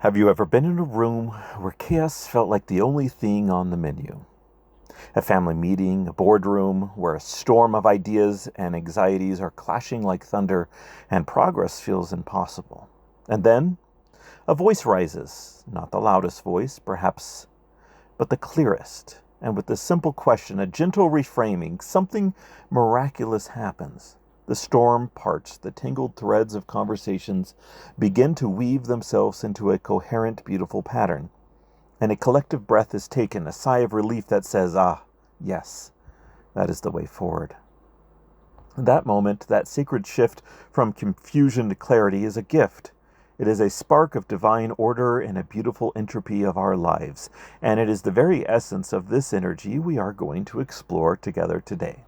Have you ever been in a room where chaos felt like the only thing on the menu? A family meeting, a boardroom where a storm of ideas and anxieties are clashing like thunder and progress feels impossible. And then a voice rises, not the loudest voice, perhaps, but the clearest. And with the simple question, a gentle reframing, something miraculous happens. The storm parts, the tangled threads of conversations begin to weave themselves into a coherent, beautiful pattern. And a collective breath is taken, a sigh of relief that says, yes, that is the way forward. That moment, that sacred shift from confusion to clarity is a gift. It is a spark of divine order and a beautiful entropy of our lives. And it is the very essence of this energy we are going to explore together today.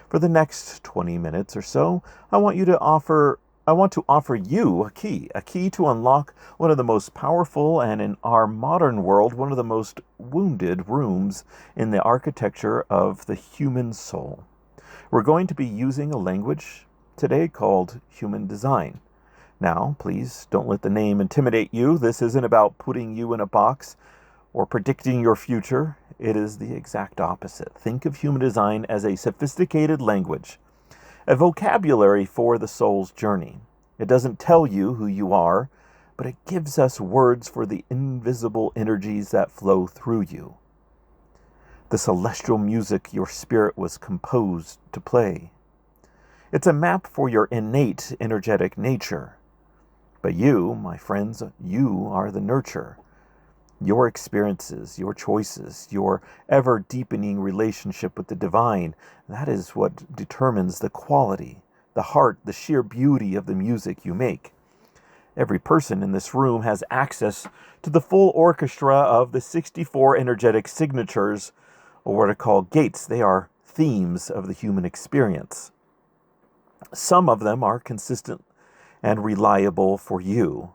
For the next 20 minutes or so, I want to offer you a key to unlock one of the most powerful and in our modern world, one of the most wounded rooms in the architecture of the human soul. We're going to be using a language today called human design. Now, please don't let the name intimidate you. This isn't about putting you in a box or predicting your future. It is the exact opposite. Think of human design as a sophisticated language, a vocabulary for the soul's journey. It doesn't tell you who you are, but it gives us words for the invisible energies that flow through you. The celestial music your spirit was composed to play. It's a map for your innate energetic nature. But you, my friends, you are the nurture. Your experiences, your choices, your ever-deepening relationship with the divine, that is what determines the quality, the heart, the sheer beauty of the music you make. Every person in this room has access to the full orchestra of the 64 energetic signatures, or what are called gates. They are themes of the human experience. Some of them are consistent and reliable for you,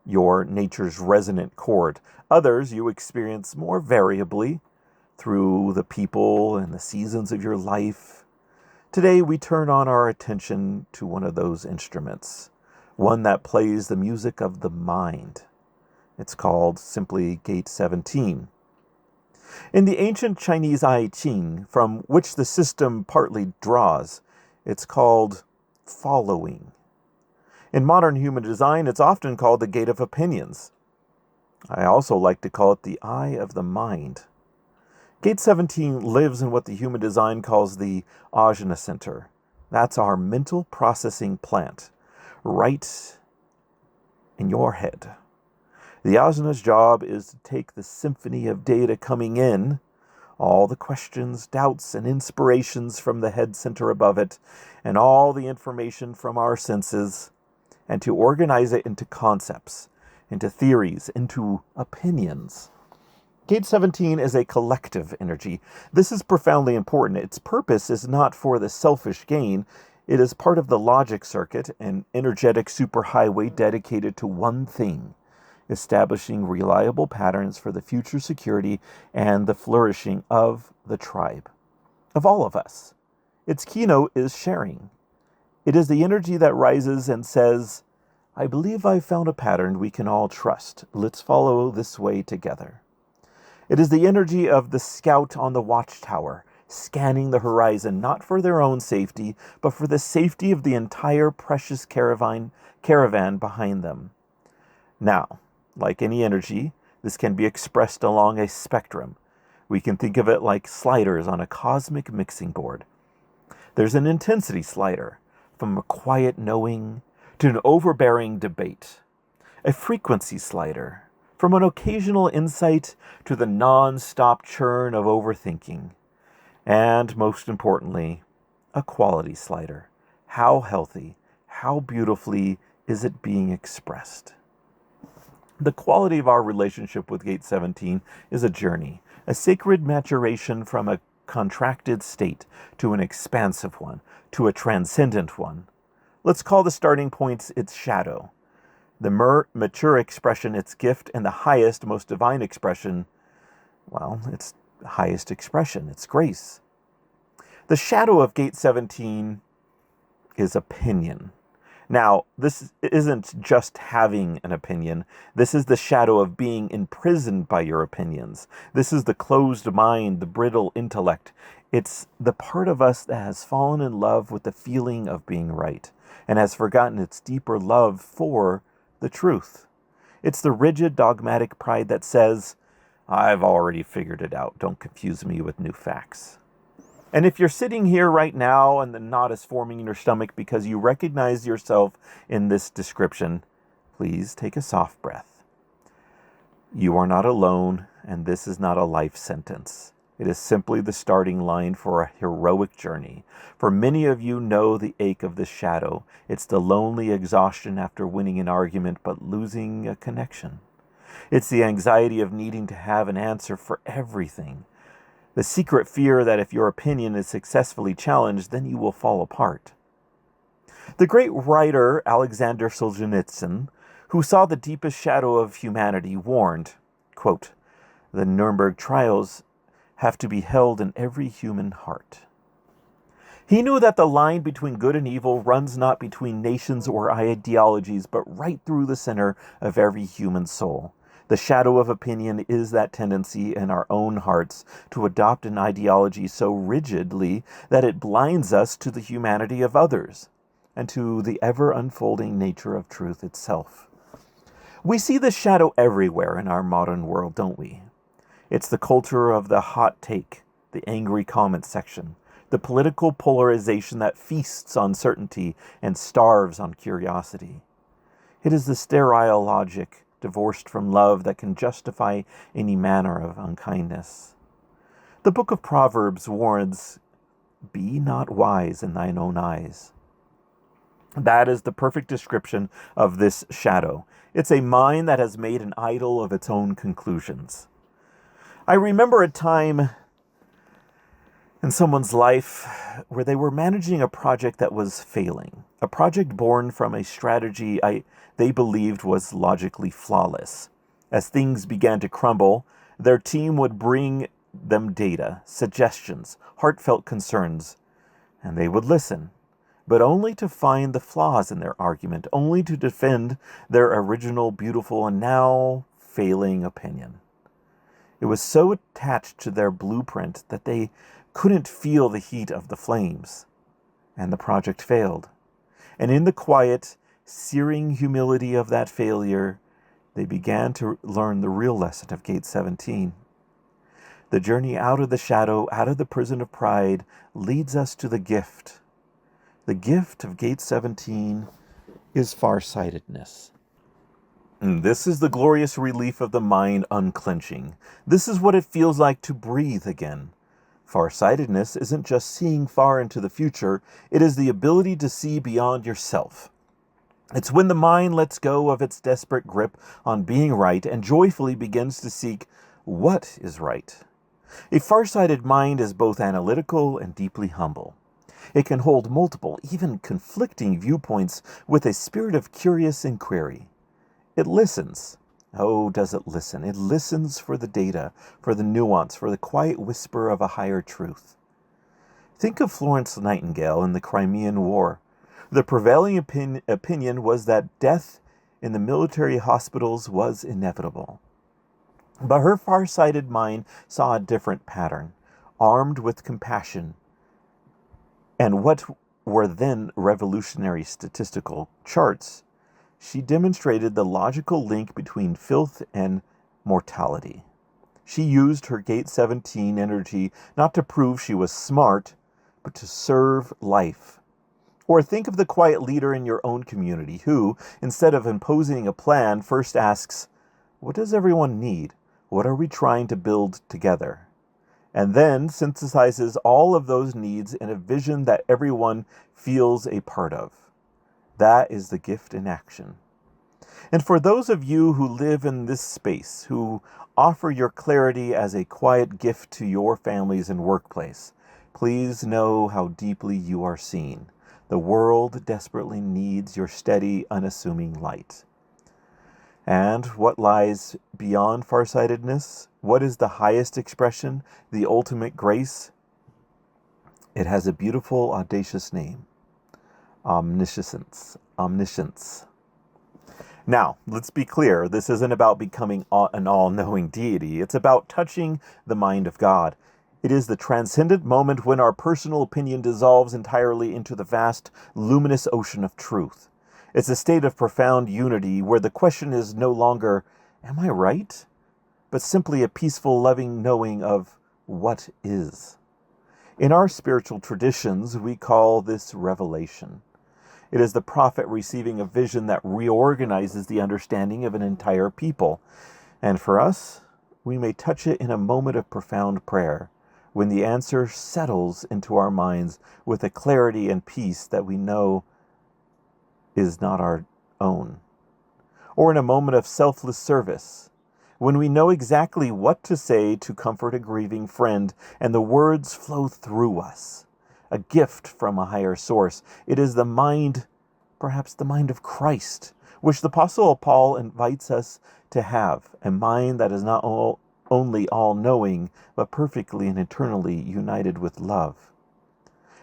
your nature's resonant chord. Others you experience more variably through the people and the seasons of your life. Today we turn on our attention to one of those instruments, one that plays the music of the mind. It's called simply Gate 17. In the ancient Chinese I Ching, from which the system partly draws, it's called following. In modern human design, it's often called the gate of opinions. I also like to call it the eye of the mind. Gate 17 lives in what the human design calls the ajna center. That's our mental processing plant, right in your head. The ajna's job is to take the symphony of data coming in, all the questions, doubts, and inspirations from the head center above it, and all the information from our senses, and to organize it into concepts, into theories, into opinions. Gate 17 is a collective energy. This is profoundly important. Its purpose is not for the selfish gain. It is part of the logic circuit, an energetic superhighway dedicated to one thing: establishing reliable patterns for the future security and the flourishing of the tribe, of all of us. Its keynote is sharing. It is the energy that rises and says, I believe I've found a pattern we can all trust. Let's follow this way together. It is the energy of the scout on the watchtower, scanning the horizon, not for their own safety, but for the safety of the entire precious caravan behind them. Now, like any energy, this can be expressed along a spectrum. We can think of it like sliders on a cosmic mixing board. There's an intensity slider, from a quiet knowing to an overbearing debate. A frequency slider, from an occasional insight to the non-stop churn of overthinking. And most importantly, a quality slider. How healthy, how beautifully is it being expressed? The quality of our relationship with Gate 17 is a journey, a sacred maturation from a contracted state to an expansive one, to a transcendent one. Let's call the starting points its shadow, the mature expression its gift, and the highest, most divine expression, well, its highest expression, its grace. The shadow of Gate 17 is opinion. Now, this isn't just having an opinion. This is the shadow of being imprisoned by your opinions. This is the closed mind, the brittle intellect. It's the part of us that has fallen in love with the feeling of being right and has forgotten its deeper love for the truth. It's the rigid, dogmatic pride that says, I've already figured it out. Don't confuse me with new facts. And if you're sitting here right now and the knot is forming in your stomach because you recognize yourself in this description, please take a soft breath. You are not alone, and this is not a life sentence. It is simply the starting line for a heroic journey. For many of you know the ache of the shadow. It's the lonely exhaustion after winning an argument but losing a connection. It's the anxiety of needing to have an answer for everything. The secret fear that if your opinion is successfully challenged, then you will fall apart. The great writer Alexander Solzhenitsyn, who saw the deepest shadow of humanity, warned, quote, "The Nuremberg trials have to be held in every human heart." He knew that the line between good and evil runs not between nations or ideologies, but right through the center of every human soul. The shadow of opinion is that tendency in our own hearts to adopt an ideology so rigidly that it blinds us to the humanity of others and to the ever-unfolding nature of truth itself. We see this shadow everywhere in our modern world, don't we? It's the culture of the hot take, the angry comment section, the political polarization that feasts on certainty and starves on curiosity. It is the sterile logic divorced from love that can justify any manner of unkindness. The book of Proverbs warns, "Be not wise in thine own eyes." That is the perfect description of this shadow. It's a mind that has made an idol of its own conclusions. I remember a time in someone's life where they were managing a project that was failing, a project born from a strategy they believed was logically flawless. As things began to crumble, their team would bring them data, suggestions, heartfelt concerns, and they would listen, but only to find the flaws in their argument, only to defend their original beautiful and now failing opinion. It was so attached to their blueprint that they couldn't feel the heat of the flames, and the project failed. And in the quiet, searing humility of that failure, they began to learn the real lesson of Gate 17. The journey out of the shadow, out of the prison of pride, leads us to the gift. The gift of Gate 17 is farsightedness. And this is the glorious relief of the mind unclenching. This is what it feels like to breathe again. Farsightedness isn't just seeing far into the future, it is the ability to see beyond yourself. It's when the mind lets go of its desperate grip on being right and joyfully begins to seek what is right. A farsighted mind is both analytical and deeply humble. It can hold multiple, even conflicting viewpoints with a spirit of curious inquiry. It listens. Oh, does it listen? It listens for the data, for the nuance, for the quiet whisper of a higher truth. Think of Florence Nightingale in the Crimean War. The prevailing opinion was that death in the military hospitals was inevitable. But her far-sighted mind saw a different pattern. Armed with compassion and what were then revolutionary statistical charts, she demonstrated the logical link between filth and mortality. She used her Gate 17 energy not to prove she was smart, but to serve life. Or think of the quiet leader in your own community who, instead of imposing a plan, first asks, what does everyone need? What are we trying to build together? And then synthesizes all of those needs in a vision that everyone feels a part of. That is the gift in action. And for those of you who live in this space, who offer your clarity as a quiet gift to your families and workplace, please know how deeply you are seen. The world desperately needs your steady, unassuming light. And what lies beyond farsightedness? What is the highest expression, the ultimate grace? It has a beautiful, audacious name. Omniscience. omniscience. Now, let's be clear, this isn't about becoming an all-knowing deity. It's about touching the mind of God. It is the transcendent moment when our personal opinion dissolves entirely into the vast, luminous ocean of truth. It's a state of profound unity where the question is no longer, am I right? But simply a peaceful, loving knowing of what is. In our spiritual traditions, we call this revelation. It is the prophet receiving a vision that reorganizes the understanding of an entire people. And for us, we may touch it in a moment of profound prayer, when the answer settles into our minds with a clarity and peace that we know is not our own. Or in a moment of selfless service, when we know exactly what to say to comfort a grieving friend and the words flow through us. A gift from a higher source. It is the mind, perhaps the mind of Christ, which the Apostle Paul invites us to have, a mind that is not only all-knowing, but perfectly and eternally united with love.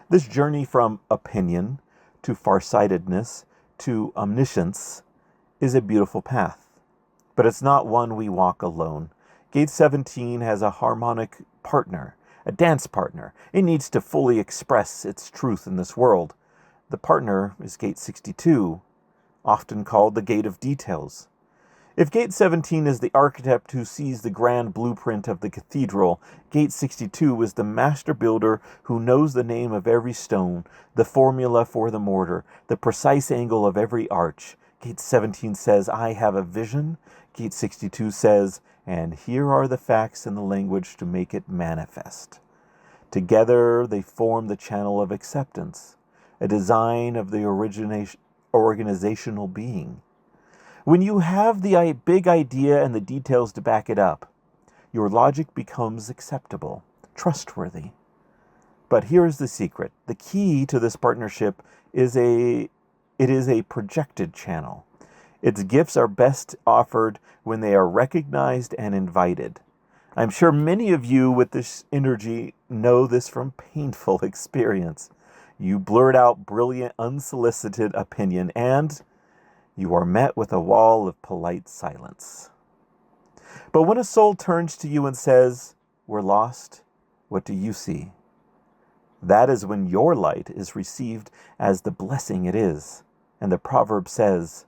This journey from opinion to farsightedness to omniscience is a beautiful path, but it's not one we walk alone. Gate 17 has a harmonic partner, a dance partner. It needs to fully express its truth in this world. The partner is Gate 62, often called the Gate of Details. If Gate 17 is the architect who sees the grand blueprint of the cathedral, Gate 62 is the master builder who knows the name of every stone, the formula for the mortar, the precise angle of every arch. Gate 17 says, I have a vision. Gate 62 says, and here are the facts and the language to make it manifest. Together they form the channel of acceptance, a design of the organizational being. When you have the big idea and the details to back it up, your logic becomes acceptable, trustworthy. But here is the secret. The key to this partnership is it is a projected channel. Its gifts are best offered when they are recognized and invited. I'm sure many of you with this energy know this from painful experience. You blurt out brilliant, unsolicited opinion, and you are met with a wall of polite silence. But when a soul turns to you and says, we're lost, what do you see? That is when your light is received as the blessing it is. And the proverb says,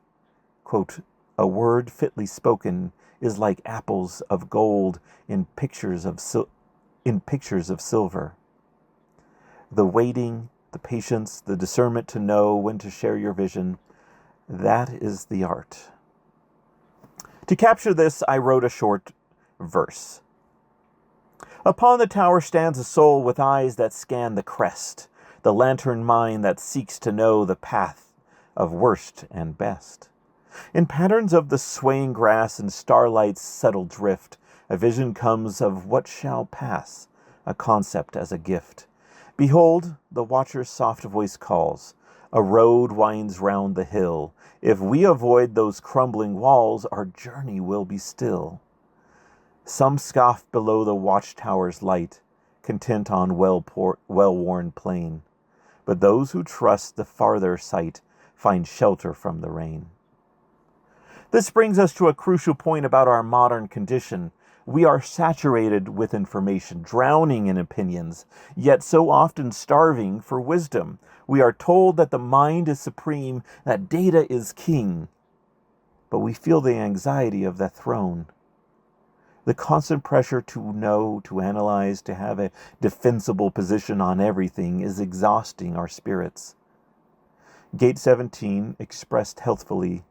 quote, a word fitly spoken is like apples of gold in pictures of silver. The waiting, the patience, the discernment to know when to share your vision, that is the art. To capture this, I wrote a short verse. Upon the tower stands a soul with eyes that scan the crest, the lantern mind that seeks to know the path of worst and best. In patterns of the swaying grass and starlight's settled drift, a vision comes of what shall pass, a concept as a gift. Behold, the watcher's soft voice calls. A road winds round the hill. If we avoid those crumbling walls, our journey will be still. Some scoff below the watchtower's light, content on well-worn plain. But those who trust the farther sight find shelter from the rain. This brings us to a crucial point about our modern condition. We are saturated with information, drowning in opinions, yet so often starving for wisdom. We are told that the mind is supreme, that data is king, but we feel the anxiety of that throne. The constant pressure to know, to analyze, to have a defensible position on everything is exhausting our spirits. Gate 17, expressed healthfully,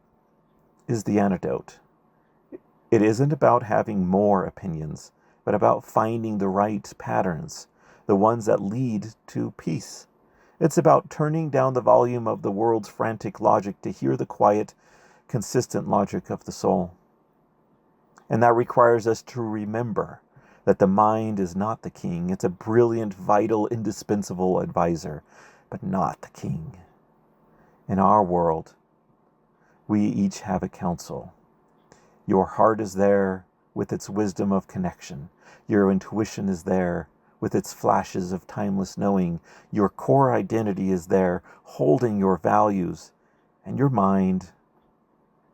is the antidote. It isn't about having more opinions, but about finding the right patterns, the ones that lead to peace. It's about turning down the volume of the world's frantic logic to hear the quiet, consistent logic of the soul. And that requires us to remember that the mind is not the king. It's a brilliant, vital, indispensable advisor, but not the king. In our world, we each have a counsel. Your heart is there with its wisdom of connection. Your intuition is there with its flashes of timeless knowing. Your core identity is there, holding your values. and your mind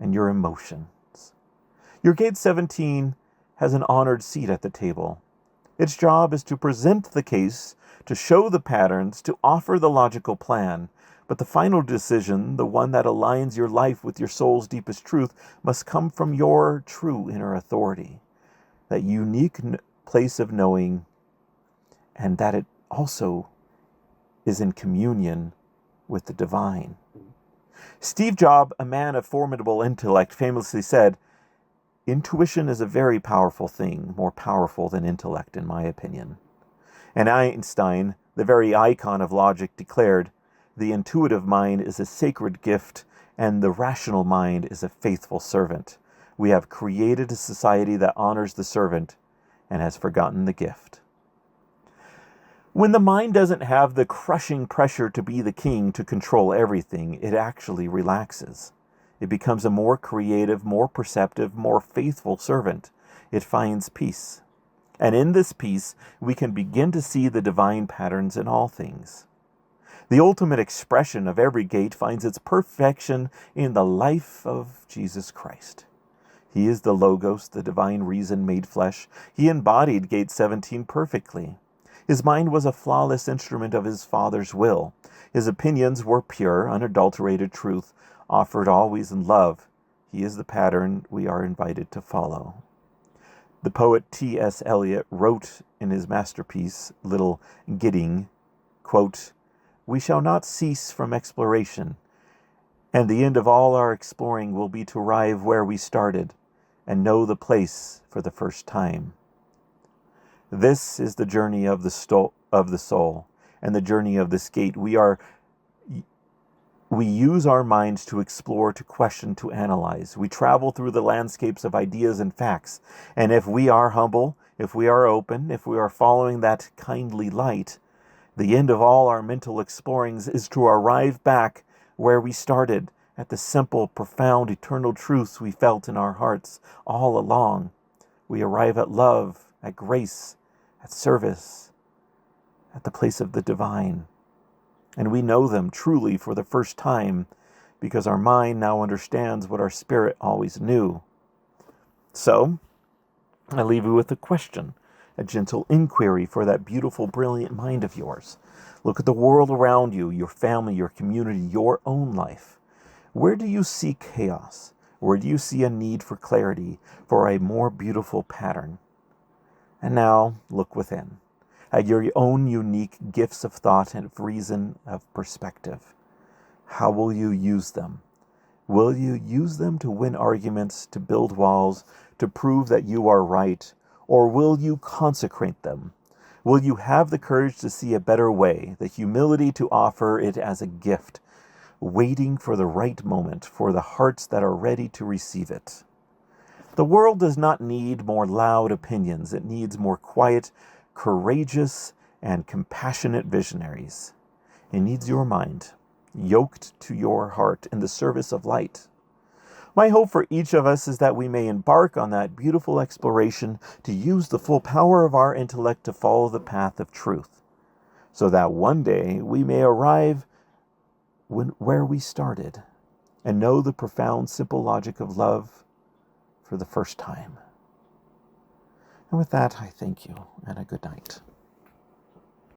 and your emotions. Your gate 17 has an honored seat at the table. Its job is to present the case, to show the patterns, to offer the logical plan. But the final decision, the one that aligns your life with your soul's deepest truth, must come from your true inner authority, that unique place of knowing, and that it also is in communion with the divine. Steve Jobs, a man of formidable intellect, famously said, "Intuition is a very powerful thing, more powerful than intellect, in my opinion." And Einstein, the very icon of logic, declared, "The intuitive mind is a sacred gift, and the rational mind is a faithful servant. We have created a society that honors the servant and has forgotten the gift." When the mind doesn't have the crushing pressure to be the king, to control everything, it actually relaxes. It becomes a more creative, more perceptive, more faithful servant. It finds peace. And in this peace, we can begin to see the divine patterns in all things. The ultimate expression of every gate finds its perfection in the life of Jesus Christ. He is the Logos, the divine reason made flesh. He embodied gate 17 perfectly. His mind was a flawless instrument of his Father's will. His opinions were pure, unadulterated truth, offered always in love. He is the pattern we are invited to follow. The poet T.S. Eliot wrote in his masterpiece, Little Gidding, quote, "We shall not cease from exploration, and the end of all our exploring will be to arrive where we started and know the place for the first time." This is the journey of the soul, and the journey of this gate. We use our minds to explore, to question, to analyze. We travel through the landscapes of ideas and facts. And if we are humble, if we are open, if we are following that kindly light, the end of all our mental explorings is to arrive back where we started, at the simple, profound, eternal truths we felt in our hearts all along. We arrive at love, at grace, at service, at the place of the divine. And we know them truly for the first time because our mind now understands what our spirit always knew. So, I leave you with a question, a gentle inquiry for that beautiful, brilliant mind of yours. Look at the world around you, your family, your community, your own life. Where do you see chaos? Where do you see a need for clarity, for a more beautiful pattern? And now, look within, at your own unique gifts of thought and of reason, of perspective. How will you use them? Will you use them to win arguments, to build walls, to prove that you are right? Or will you consecrate them? Will you have the courage to see a better way, the humility to offer it as a gift, waiting for the right moment, for the hearts that are ready to receive it? The world does not need more loud opinions. It needs more quiet, courageous, and compassionate visionaries. It needs your mind, yoked to your heart in the service of light. My hope for each of us is that we may embark on that beautiful exploration to use the full power of our intellect to follow the path of truth, so that one day we may arrive where we started and know the profound, simple logic of love for the first time. And with that, I thank you, and a good night.